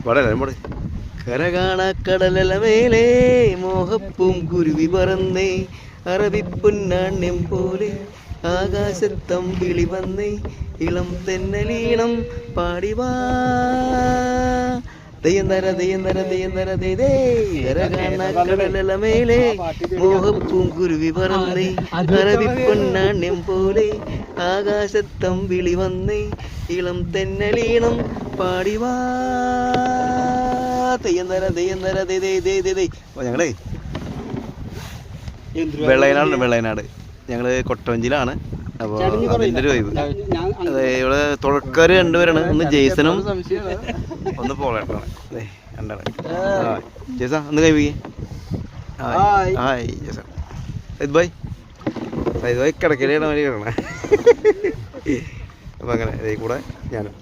വളരെ കരകാണക്കടലല മേലേ മോഹപ്പൂം കുരുവി പറന്നേ അറബിപ്പൊന്നാണ്യം പോലെ ആകാശത്തം വിളി വന്നേ ഇളം തെന്നലീണം പാടിവാ കരകാണക്കടലല മേലേ മോഹപ്പൂം കുരുവി പറന്നേ അറബിപ്പൊന്നാണ്യം പോലെ ആകാശത്തം വിളി വന്നേ ഇളം തെന്നലീണം പാടിവാ ഞങ്ങളേ വെള്ളയനാട് ഞങ്ങള് കൊട്ടവഞ്ചിയിലാണ്. അപ്പോൾ അതിൻ്റെ ഒരു വൈബ്. അതെ, ഇവിടെ തുഴക്കാർ രണ്ടുപേരാണ്. ഒന്ന് ജെയ്സനും ഒന്ന് പോളേട്ടനാണ്. അതെ, രണ്ടാണ്. ജെയ്സ ഒന്ന് കൈവിക്കേ. ഹായ് ജെയ്സ. സൈദ് ഭായ് കിടക്കലാണ് വഴി കിടക്കണേ. അപ്പം അങ്ങനെ ഇതേ കൂടെ ഞാനും